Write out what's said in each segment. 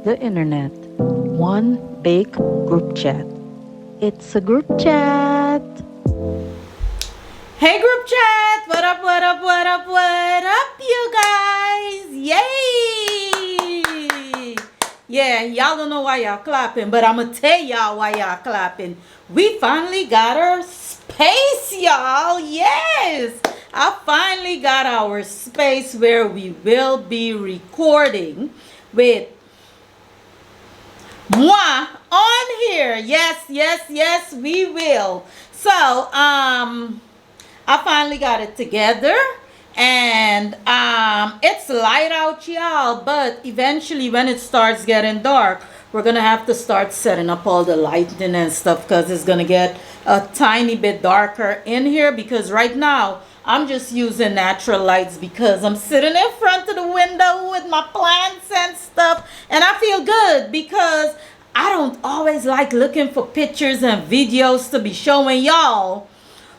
the internet. One big group chat. It's a group chat. Hey group chat! What up, what up, what up, what up, you guys? Yay! Yeah, y'all don't know why y'all clapping, but I'm gonna tell y'all why y'all clapping. We finally got our space, y'all. Yes! I finally got our space where we will be recording with moi on here. Yes, yes, yes, we will. So, I finally got it together, and it's light out, y'all, but eventually when it starts getting dark, we're gonna have to start setting up all the lighting and stuff, because it's gonna get a tiny bit darker in here, because right now I'm just using natural lights because I'm sitting in front of the window with my plants and stuff, and I feel good because I don't always like looking for pictures and videos to be showing y'all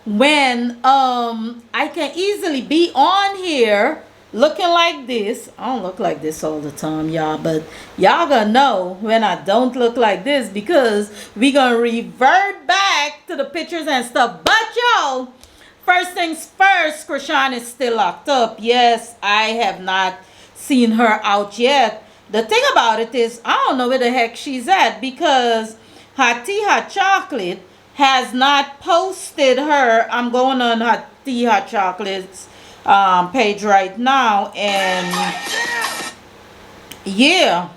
when I can easily be on here looking like this. I don't look like this all the time, y'all, but y'all gonna know when I don't look like this, because we gonna revert back to the pictures and stuff. But y'all, first things first, Chrisean is still locked up. Yes, I have not seen her out yet. The thing about it is, I don't know where the heck she's at, because Hot Tea Hot Chocolate has not posted her. I'm going on Hot Tea Hot Chocolate's page right now, and yeah,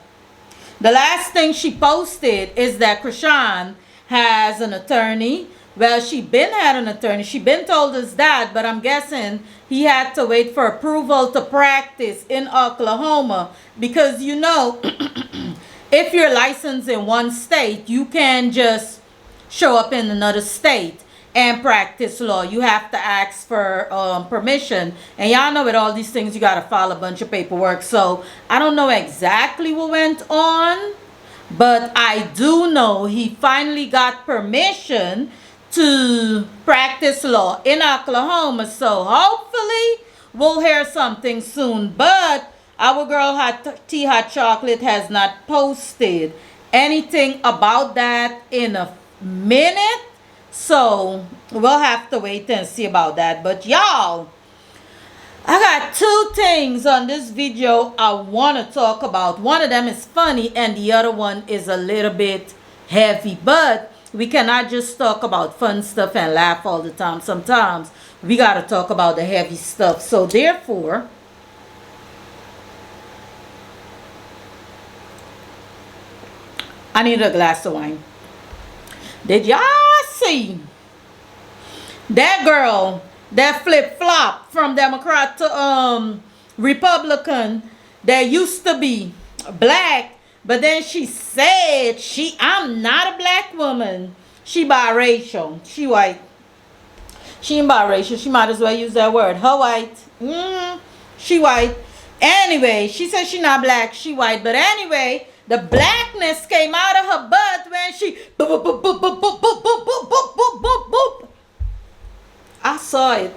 the last thing she posted is that Chrisean has an attorney. Well, she been had an attorney. She been told us that, but I'm guessing he had to wait for approval to practice in Oklahoma, because you know, if you're licensed in one state, you can just show up in another state and practice law. You have to ask for permission, and y'all know with all these things you got to file a bunch of paperwork. So I don't know exactly what went on, but I do know he finally got permission to practice law in Oklahoma. So hopefully we'll hear something soon. But our girl Hot Tea Hot Chocolate has not posted anything about that in a minute. So we'll have to wait and see about that. But y'all, I got two things on this video I want to talk about. One of them is funny and the other one is a little bit heavy. But we cannot just talk about fun stuff and laugh all the time. Sometimes we got to talk about the heavy stuff. So therefore, I need a glass of wine. Did y'all see that girl that flip-flop from Democrat to Republican, that used to be black, but then she said I'm not a black woman. She biracial. She white. She ain't biracial. She might as well use that word. Her white. She white. Anyway, she said she not black. She white. But anyway, the blackness came out of her butt when she boop, boop, boop, boop, boop, boop, boop, boop, boop, boop, boop, boop, boop. I saw it.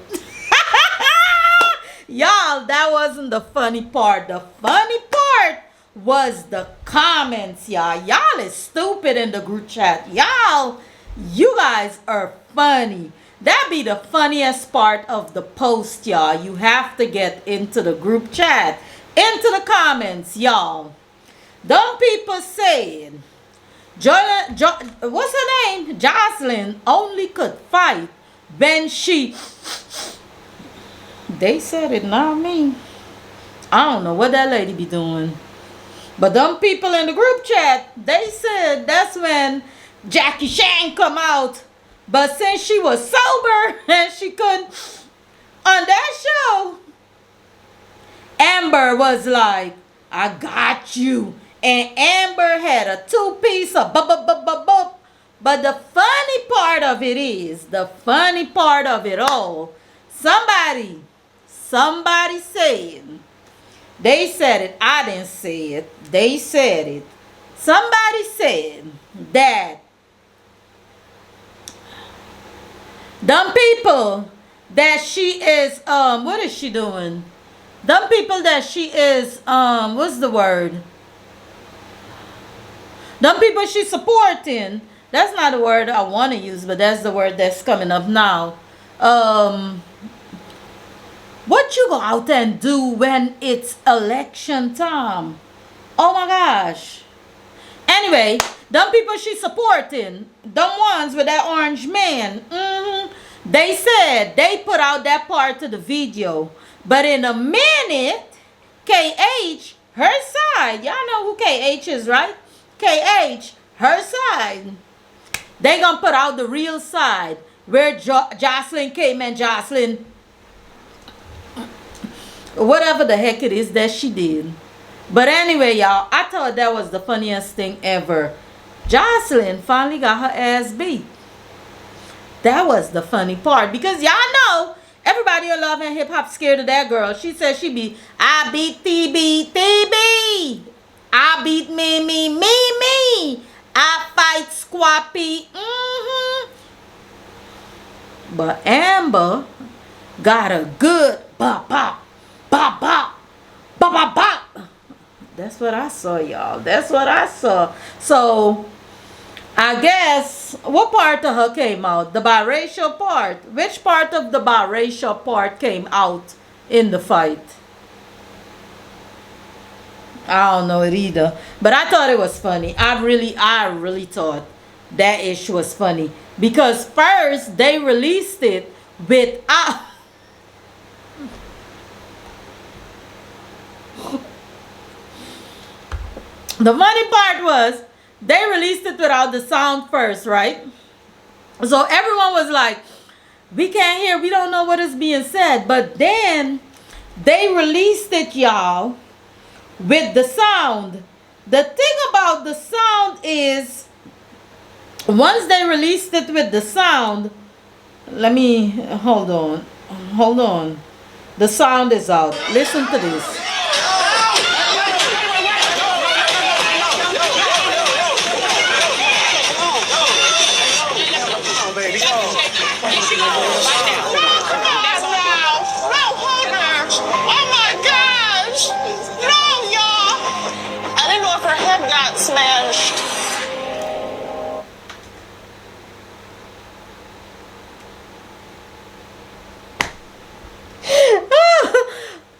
Y'all, that wasn't the funny part. The funny part was the comments, y'all. Y'all is stupid in the group chat. Y'all, you guys are funny. That be the funniest part of the post, y'all. You have to get into the group chat, into the comments, y'all. Them people saying, what's her name? Joseline only could fight when she... They said it, not me. I don't know what that lady be doing. But them people in the group chat, they said that's when Jackie Chan come out. But since she was sober and she couldn't on that show, Amber was like, I got you. And Amber had a two-piece of boop. But the funny part of it is, the funny part of it all, somebody said, they said it, I didn't say it, they said it. Somebody said that them people that she is, what is she doing? Them people that she is, what's the word? Them people she supporting. That's not the word I want to use, but that's the word that's coming up now. Um, what you go out and do when it's election time? Oh my gosh. Anyway, them people she supporting, them ones with that orange man, they said they put out that part of the video. But in a minute, KH, her side, y'all know who KH is, right? KH, her side, they gonna put out the real side where Joseline came and Joseline, whatever the heck it is that she did. But anyway, y'all, I thought that was the funniest thing ever. Joseline finally got her ass beat. That was the funny part. Because y'all know, everybody in love and hip-hop scared of that girl. She said she be, I beat TB, TB. I beat me. I fight Squappy. But Amber got a good bop, bop, bop, bop, bop, bop, bop. That's what I saw, y'all. That's what I saw. So, I guess, what part of her came out? The biracial part. Which part of the biracial part came out in the fight? I don't know it either. But I thought it was funny. I really thought that issue was funny. Because first, they released it with... The funny part was they released it without the sound first, right? So everyone was like, we can't hear, we don't know what is being said. But then they released it, y'all, with the sound. The thing about the sound is, once they released it with the sound, hold on. The sound is out. Listen to this. Smashed.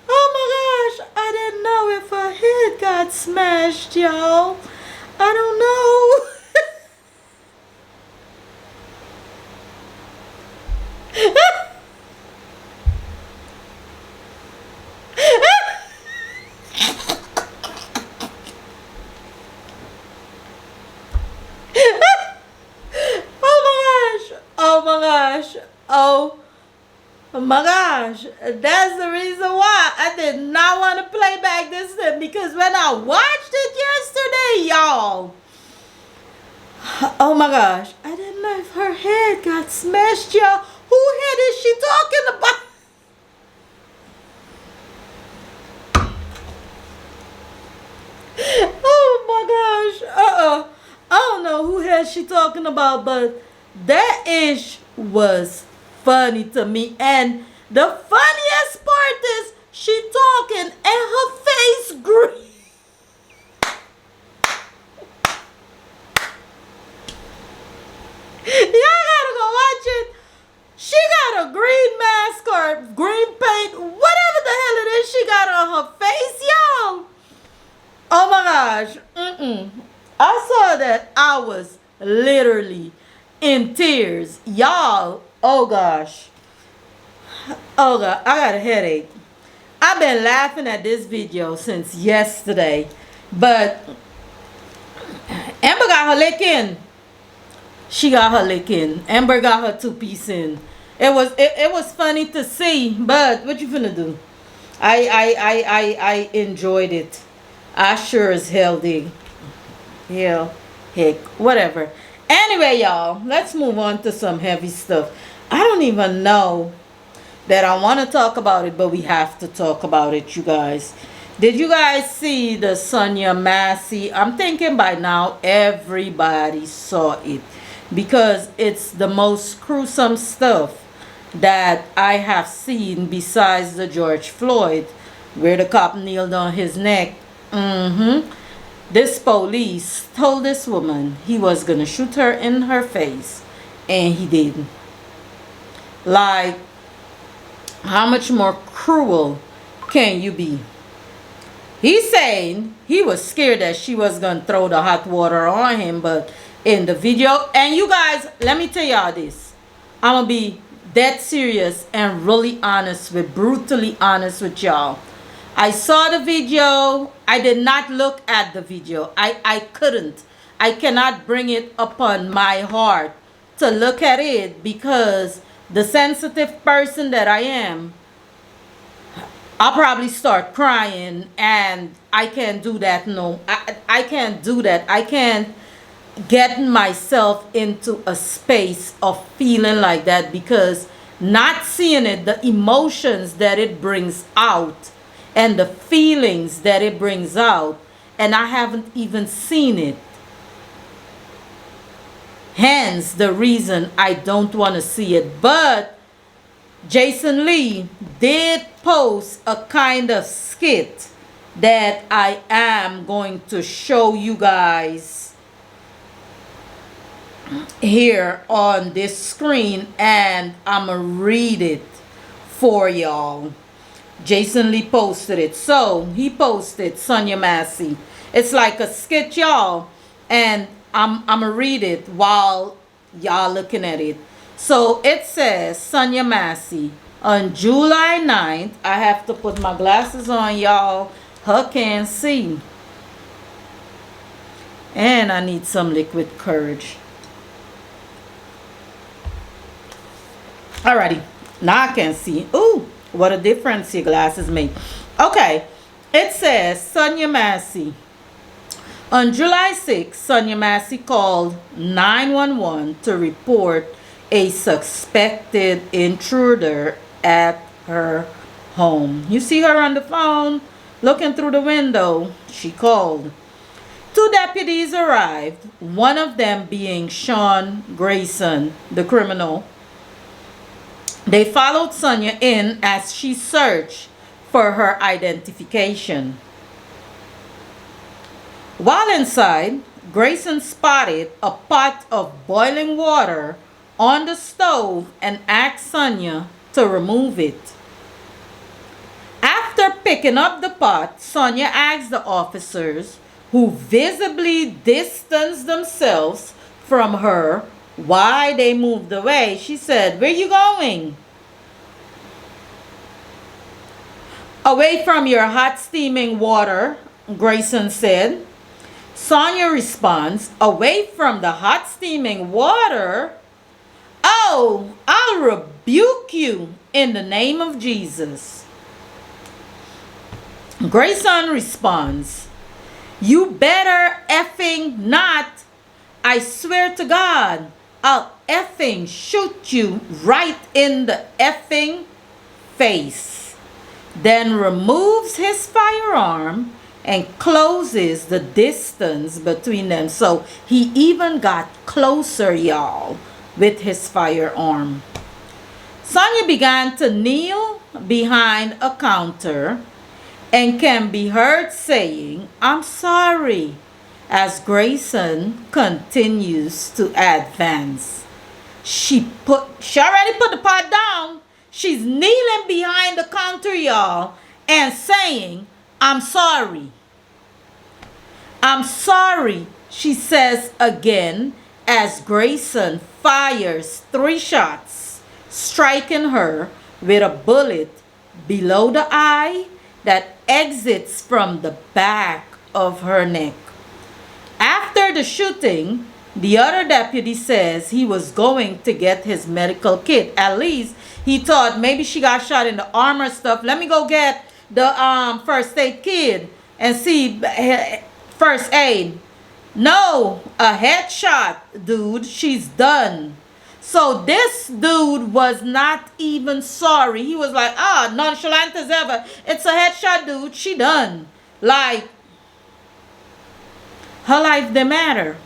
Oh my gosh, I didn't know if her head got smashed, y'all. I don't know. Oh my gosh, that's the reason why I did not want to play back this thing, because when I watched it yesterday, y'all, oh my gosh, I didn't know if her head got smashed, y'all. Who head is she talking about? Oh my gosh, I don't know who head she talking about, but that ish was funny to me. And the funniest part is she talking and her face green. Y'all gotta go watch it. She got a green mask or green paint, whatever the hell it is she got on her face, y'all. Oh my gosh. I saw that. I was literally in tears, y'all. Oh gosh. Oh god, I got a headache. I've been laughing at this video since yesterday, but Amber got her lick in. She got her lick in. Amber got her two-piece in. It was funny to see, but what you finna do? I enjoyed it. I sure as hell did. Hell, heck, whatever. Anyway, y'all, let's move on to some heavy stuff. I don't even know that I want to talk about it, but we have to talk about it, you guys. Did you guys see the Sonya Massey? I'm thinking by now everybody saw it, because it's the most gruesome stuff that I have seen besides the George Floyd, where the cop kneeled on his neck. This police told this woman he was gonna shoot her in her face, and he didn't. Like, how much more cruel can you be? He's saying he was scared that she was gonna throw the hot water on him, but in the video, and you guys, let me tell y'all this. I'm gonna be dead serious and really honest brutally honest with y'all. I saw the video. I did not look at the video. I couldn't. I cannot bring it upon my heart to look at it, because the sensitive person that I am, I'll probably start crying, and I can't do that. No, I can't do that. I can't get myself into a space of feeling like that, because not seeing it, the emotions that it brings out and the feelings that it brings out, and I haven't even seen it. Hence the reason I don't want to see it. But Jason Lee did post a kind of skit that I am going to show you guys here on this screen, and I'm gonna read it for y'all. Jason Lee posted it. So he posted Sonya Massey. It's like a skit, y'all, and I'm gonna read it while y'all looking at it. So it says, Sonya Massey, on July 9th, I have to put my glasses on, y'all. Her can't see. And I need some liquid courage. Alrighty, now I can see. Ooh, what a difference your glasses make. Okay, it says, Sonya Massey. On July 6th, Sonya Massey called 911 to report a suspected intruder at her home. You see her on the phone looking through the window. She called. 2 deputies arrived, one of them being Sean Grayson, the criminal. They followed Sonya in as she searched for her identification. While inside, Grayson spotted a pot of boiling water on the stove and asked Sonya to remove it. After picking up the pot, Sonya asked the officers, who visibly distanced themselves from her, why they moved away. She said, "Where you going?" "Away from your hot steaming water," Grayson said. Sonya responds, "Away from the hot steaming water? Oh, I'll rebuke you in the name of Jesus." Grayson responds, "You better effing not. I swear to God, I'll effing shoot you right in the effing face." Then removes his firearm and closes the distance between them. So he even got closer, y'all, with his firearm. Sonya began to kneel behind a counter and can be heard saying, "I'm sorry," as Grayson continues to advance. She already put the pot down. She's kneeling behind the counter, y'all, and saying, "I'm sorry. I'm sorry," she says again as Grayson fires 3 shots, striking her with a bullet below the eye that exits from the back of her neck. After the shooting, the other deputy says he was going to get his medical kit. At least he thought maybe she got shot in the arm or stuff. Let me go get the first aid kit and see first aid. No, a headshot, dude. She's done. So this dude was not even sorry. He was like, nonchalant as ever. It's a headshot, dude. She done. Like, her life didn't matter.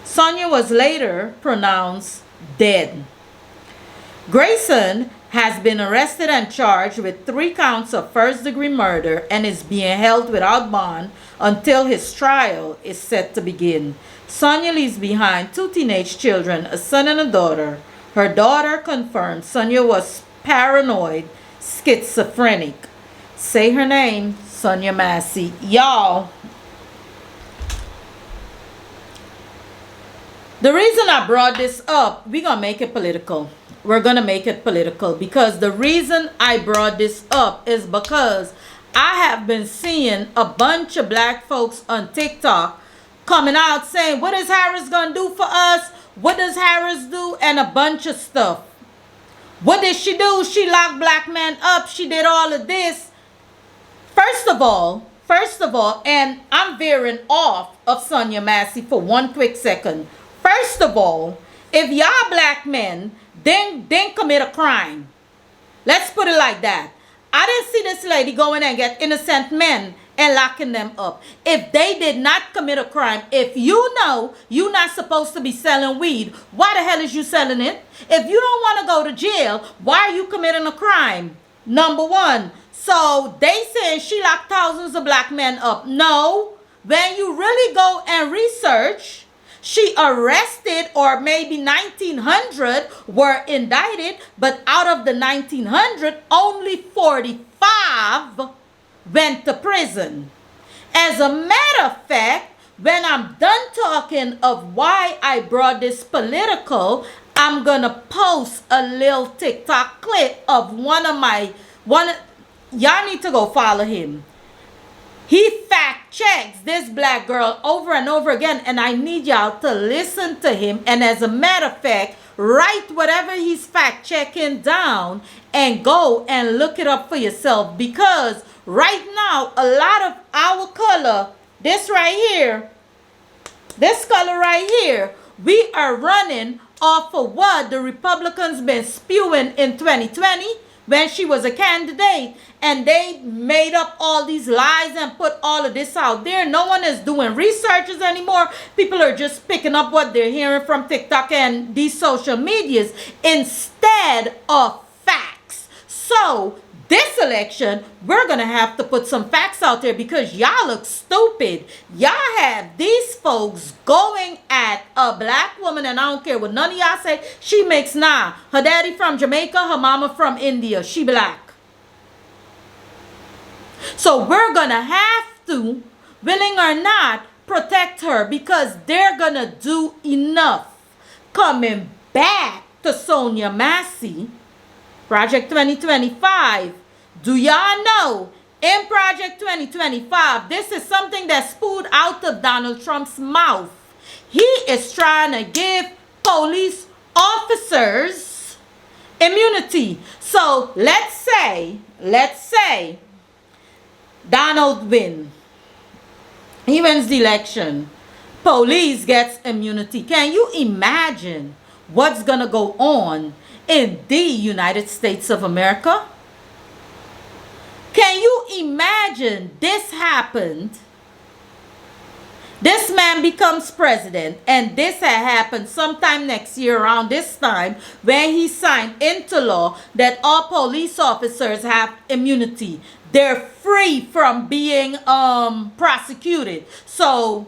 Sonya was later pronounced dead. Grayson has been arrested and charged with 3 counts of first-degree murder and is being held without bond until his trial is set to begin. Sonya leaves behind 2 teenage children, a son and a daughter. Her daughter confirmed Sonya was paranoid, schizophrenic. Say her name, Sonya Massey. Y'all, the reason I brought this up, we're going to make it political. We're going to make it political because the reason I brought this up is because I have been seeing a bunch of black folks on TikTok coming out saying, what is Harris going to do for us? What does Harris do? And a bunch of stuff. What did she do? She locked black men up. She did all of this. First of all, and I'm veering off of Sonya Massey for one quick second. First of all, if y'all black men then commit a crime, let's put it like that. I didn't see this lady going and get innocent men and locking them up. If they did not commit a crime, if you know you're not supposed to be selling weed, why the hell is you selling it? If you don't want to go to jail, why are you committing a crime? Number one. So they say she locked thousands of black men up. No. When you really go and research, she arrested, or maybe 1,900 were indicted, but out of the 1,900, only 45 went to prison. As a matter of fact, when I'm done talking of why I brought this political, I'm going to post a little TikTok clip of y'all need to go follow him. He fact checks this black girl over and over again, and I need y'all to listen to him. And as a matter of fact, write whatever he's fact checking down and go and look it up for yourself. Because right now, a lot of our color, this right here, this color right here, we are running off of what the Republicans been spewing in 2020 when she was a candidate, and they made up all these lies and put all of this out there. No one is doing researches anymore. People are just picking up what they're hearing from TikTok and these social medias instead of facts. So this election, we're going to have to put some facts out there because y'all look stupid. Y'all have these folks going at a black woman, and I don't care what none of y'all say. She makes her daddy from Jamaica, her mama from India. She black. So we're going to have to, willing or not, protect her because they're going to do enough. Coming back to Sonya Massey, Project 2025. Do y'all know in Project 2025, this is something that spewed out of Donald Trump's mouth. He is trying to give police officers immunity. So let's say Donald wins. He wins the election. Police gets immunity. Can you imagine what's going to go on in the United States of America? Can you imagine this happened? This man becomes president, and this had happened sometime next year around this time when he signed into law that all police officers have immunity. They're free from being prosecuted. So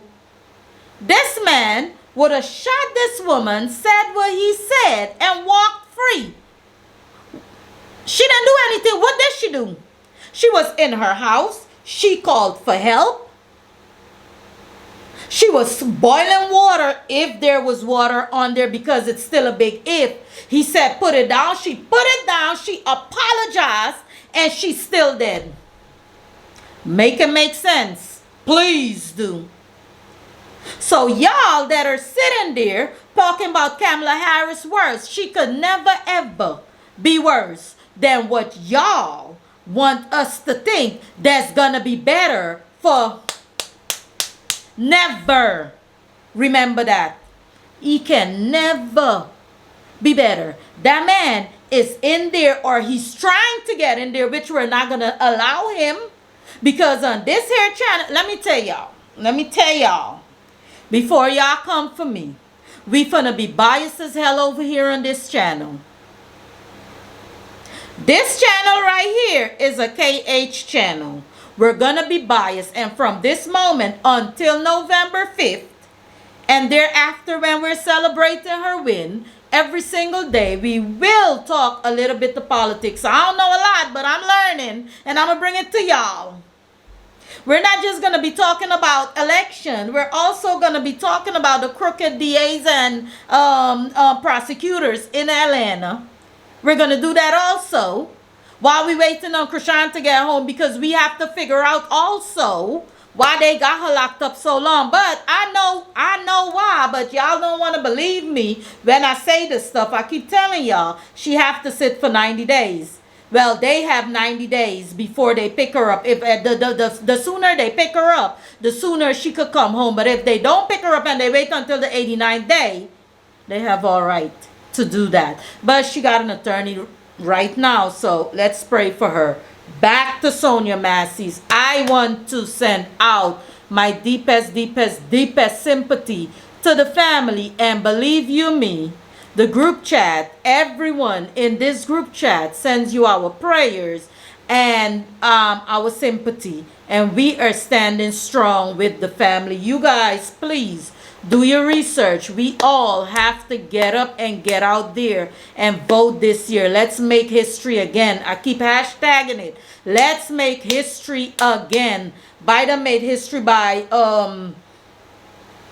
this man would have shot this woman, said what he said, and walked free. She didn't do anything. What did she do? She was in her house. She called for help. She was boiling water if there was water on there, because it's still a big if. He said put it down. She put it down. She apologized, and she's still dead. Make it make sense. Please do. So y'all that are sitting there talking about Kamala Harris worse, she could never ever be worse than what y'all want us to think that's gonna be better for. Never. Remember that. He can never be better. That man is in there, or he's trying to get in there, which we're not gonna allow him, because on this here channel, let me tell y'all, before y'all come for me, we finna be biased as hell over here on this channel. This channel right here is a KH channel. We're gonna be biased, and from this moment until November 5th, and thereafter when we're celebrating her win, every single day we will talk a little bit of politics. I don't know a lot, but I'm learning, and I'm gonna bring it to y'all. We're not just going to be talking about election. We're also going to be talking about the crooked DAs and prosecutors in Atlanta. We're going to do that also while we're waiting on Chrisean to get home, because we have to figure out also why they got her locked up so long. But I know why, but y'all don't want to believe me when I say this stuff. I keep telling y'all she have to sit for 90 days. Well, they have 90 days before they pick her up. If the sooner they pick her up, the sooner she could come home. But if they don't pick her up and they wait until the 89th day, they have all right to do that. But she got an attorney right now, so let's pray for her. Back to Sonya Massey's. I want to send out my deepest sympathy to the family, and believe you me, the group chat, everyone in this group chat sends you our prayers and our sympathy, and we are standing strong with the family. You guys, please do your research. We all have to get up and get out there and vote this year. Let's make history again. I keep hashtagging it. Let's make history again. Biden made history by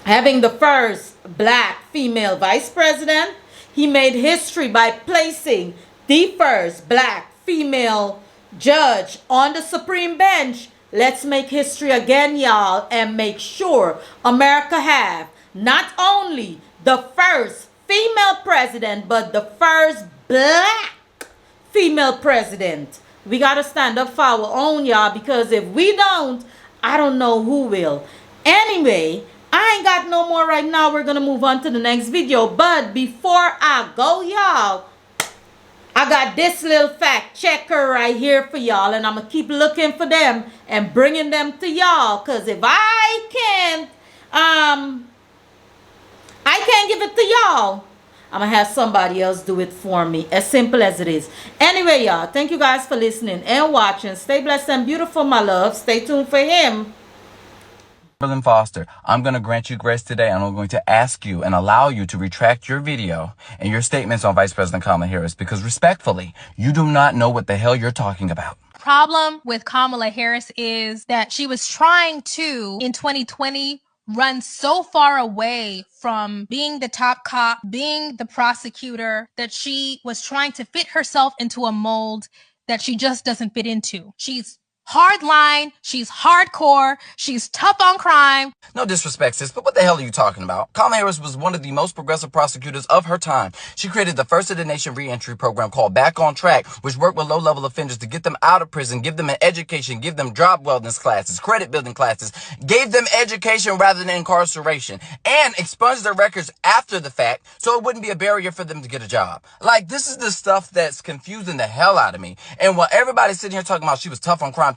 having the first black female vice president. He made history by placing the first black female judge on the Supreme Bench. Let's make history again, y'all, and make sure America have not only the first female president, but the first black female president. We got to stand up for our own, y'all, because if we don't, I don't know who will. Anyway, I ain't got no more right now. We're going to move on to the next video. But before I go, y'all, I got this little fact checker right here for y'all. And I'm going to keep looking for them and bringing them to y'all. Because if I can't give it to y'all, I'm going to have somebody else do it for me. As simple as it is. Anyway, y'all, thank you guys for listening and watching. Stay blessed and beautiful, my love. Stay tuned for him. Foster, I'm going to grant you grace today, and I'm going to ask you and allow you to retract your video and your statements on Vice President Kamala Harris, because respectfully, you do not know what the hell you're talking about. Problem with Kamala Harris is that she was trying to, in 2020, run so far away from being the top cop, being the prosecutor, that she was trying to fit herself into a mold that she just doesn't fit into. She's hardline, she's hardcore, she's tough on crime. No disrespect, sis, but what the hell are you talking about? Kamala Harris was one of the most progressive prosecutors of her time. She created the first of the nation reentry program called Back on Track, which worked with low-level offenders to get them out of prison, give them an education, give them job wellness classes, credit building classes, gave them education rather than incarceration, and expunged their records after the fact so it wouldn't be a barrier for them to get a job. Like, this is the stuff that's confusing the hell out of me. And while everybody's sitting here talking about she was tough on crime,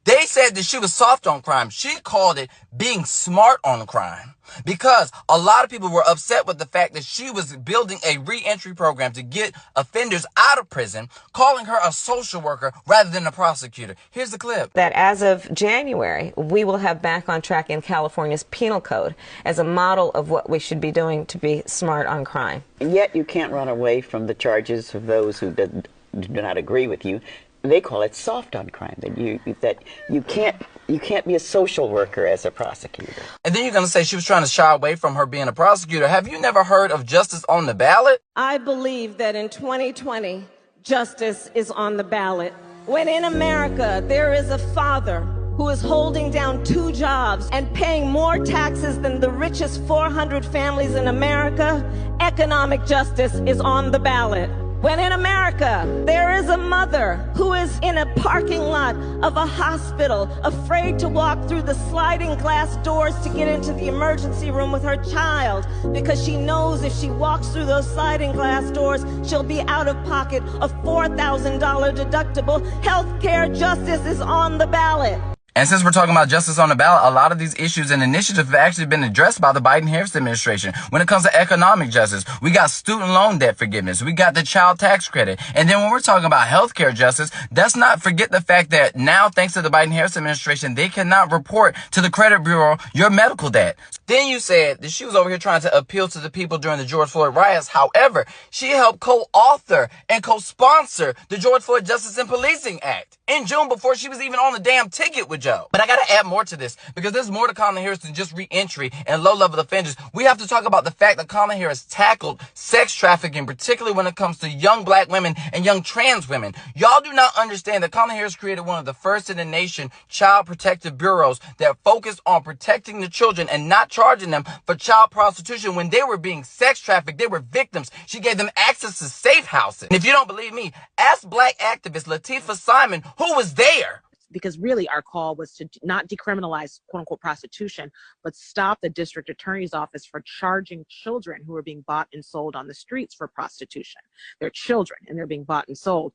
they said that she was soft on crime. She called it being smart on crime, because a lot of people were upset with the fact that she was building a reentry program to get offenders out of prison, calling her a social worker rather than a prosecutor. Here's the clip. That as of January, we will have Back on Track in California's penal code as a model of what we should be doing to be smart on crime. And yet you can't run away from the charges of those who do not agree with you. They call it soft on crime, that you can't be a social worker as a prosecutor. And then you're going to say she was trying to shy away from her being a prosecutor. Have you never heard of justice on the ballot? I believe that in 2020, justice is on the ballot. When in America there is a father who is holding down 2 jobs and paying more taxes than the richest 400 families in America, economic justice is on the ballot. When in America, there is a mother who is in a parking lot of a hospital, afraid to walk through the sliding glass doors to get into the emergency room with her child, because she knows if she walks through those sliding glass doors, she'll be out of pocket a $4,000 deductible. Healthcare justice is on the ballot. And since we're talking about justice on the ballot, a lot of these issues and initiatives have actually been addressed by the Biden-Harris administration. When it comes to economic justice, we got student loan debt forgiveness. We got the child tax credit. And then when we're talking about healthcare justice, let's not forget the fact that now, thanks to the Biden-Harris administration, they cannot report to the credit bureau your medical debt. Then you said that she was over here trying to appeal to the people during the George Floyd riots. However, she helped co-author and co-sponsor the George Floyd Justice and Policing Act in June before she was even on the damn ticket with Joe. But I gotta add more to this because there's more to Kamala Harris than just re-entry and low-level offenders. We have to talk about the fact that Kamala Harris tackled sex trafficking, particularly when it comes to young black women and young trans women. Y'all do not understand that Kamala Harris created one of the first in the nation child protective bureaus that focused on protecting the children and not charging them for child prostitution when they were being sex trafficked. They were victims. She gave them access to safe housing. And if you don't believe me, ask black activist Latifah Simon, who was there. Because really our call was to not decriminalize quote unquote prostitution, but stop the district attorney's office for charging children who are being bought and sold on the streets for prostitution. They're children and they're being bought and sold.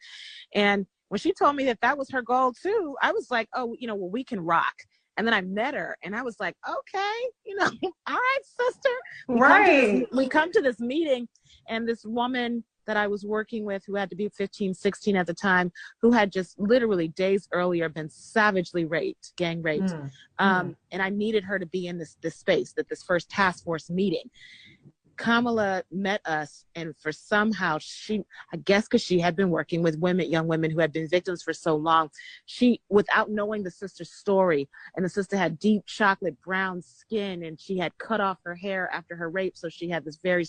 And when she told me that that was her goal too, I was like, oh, well, we can rock. And then I met her and I was like, okay, all right, sister. We come to this meeting and this woman that I was working with who had to be 15, 16 at the time, who had just literally days earlier been savagely raped, gang raped. And I needed her to be in this space, this first task force meeting. Kamala met us, and for somehow I guess because she had been working with young women who had been victims for so long, she, without knowing the sister's story, and the sister had deep chocolate brown skin, and she had cut off her hair after her rape, so she had this very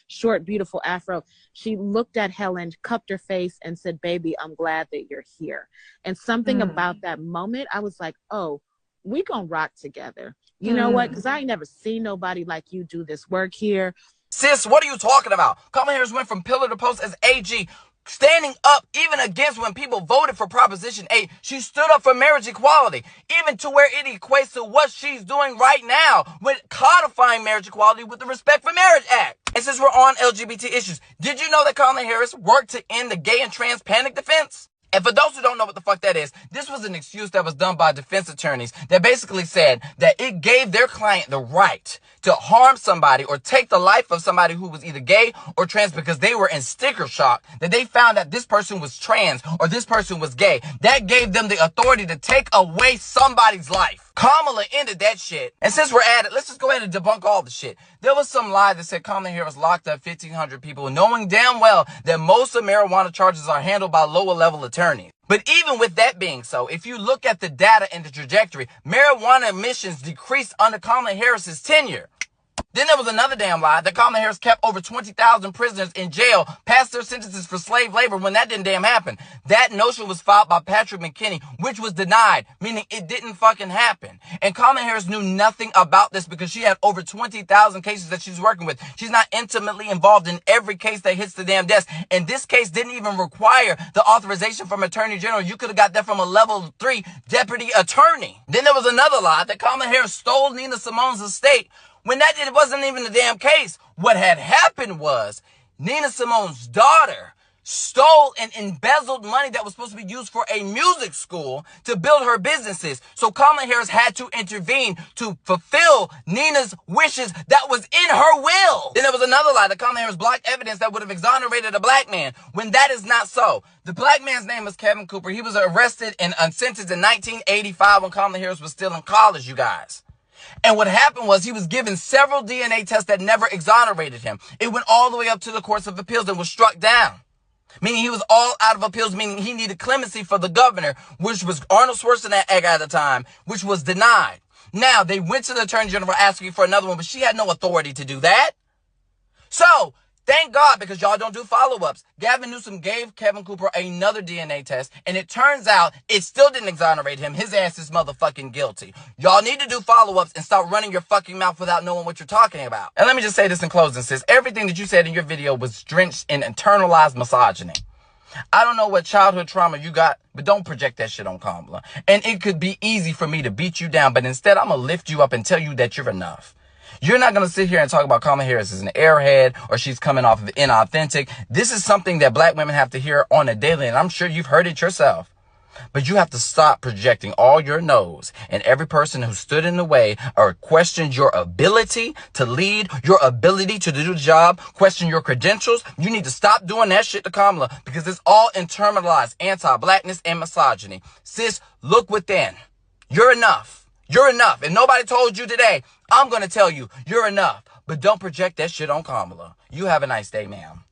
short, beautiful afro. She looked at Helen, cupped her face, and said, "Baby, I'm glad that you're here." And something about that moment, I was like, oh, we gonna rock together. You know what? Because I ain't never seen nobody like you do this work here. Sis, what are you talking about? Kamala Harris went from pillar to post as AG, standing up even against when people voted for Proposition 8. She stood up for marriage equality, even to where it equates to what she's doing right now with codifying marriage equality with the Respect for Marriage Act. And since we're on LGBT issues, did you know that Kamala Harris worked to end the gay and trans panic defense? And for those who don't know what the fuck that is, this was an excuse that was done by defense attorneys that basically said that it gave their client the right to harm somebody or take the life of somebody who was either gay or trans because they were in sticker shock that they found that this person was trans or this person was gay. That gave them the authority to take away somebody's life. Kamala ended that shit. And since we're at it, let's just go ahead and debunk all the shit. There was some lie that said Kamala Harris locked up 1,500 people, knowing damn well that most of marijuana charges are handled by lower level attorneys. But even with that being so, if you look at the data and the trajectory, marijuana emissions decreased under Kamala Harris's tenure. Then there was another damn lie that Kamala Harris kept over 20,000 prisoners in jail past their sentences for slave labor when that didn't damn happen. That notion was filed by Patrick McKinney, which was denied, meaning it didn't fucking happen. And Kamala Harris knew nothing about this because she had over 20,000 cases that she's working with. She's not intimately involved in every case that hits the damn desk. And this case didn't even require the authorization from Attorney General. You could have got that from a level 3 deputy attorney. Then there was another lie that Kamala Harris stole Nina Simone's estate when that it wasn't even the damn case. What had happened was Nina Simone's daughter stole and embezzled money that was supposed to be used for a music school to build her businesses. So Kamala Harris had to intervene to fulfill Nina's wishes that was in her will. Then there was another lie that Kamala Harris blocked evidence that would have exonerated a black man, when that is not so. The black man's name was Kevin Cooper. He was arrested and sentenced in 1985 when Kamala Harris was still in college, you guys. And what happened was he was given several DNA tests that never exonerated him. It went all the way up to the courts of appeals and was struck down. Meaning he was all out of appeals, meaning he needed clemency for the governor, which was Arnold Schwarzenegger at the time, which was denied. Now, they went to the Attorney General asking for another one, but she had no authority to do that. So, thank God, because y'all don't do follow-ups. Gavin Newsom gave Kevin Cooper another DNA test, and it turns out it still didn't exonerate him. His ass is motherfucking guilty. Y'all need to do follow-ups and stop running your fucking mouth without knowing what you're talking about. And let me just say this in closing, sis. Everything that you said in your video was drenched in internalized misogyny. I don't know what childhood trauma you got, but don't project that shit on Kamala. And it could be easy for me to beat you down, but instead I'm going to lift you up and tell you that you're enough. You're not going to sit here and talk about Kamala Harris as an airhead or she's coming off of inauthentic. This is something that black women have to hear on a daily, and I'm sure you've heard it yourself. But you have to stop projecting all your no's, and every person who stood in the way or questioned your ability to lead, your ability to do the job, question your credentials. You need to stop doing that shit to Kamala, because it's all internalized anti-blackness and misogyny. Sis, look within. You're enough. You're enough. And nobody told you today. I'm going to tell you, you're enough. But don't project that shit on Kamala. You have a nice day, ma'am.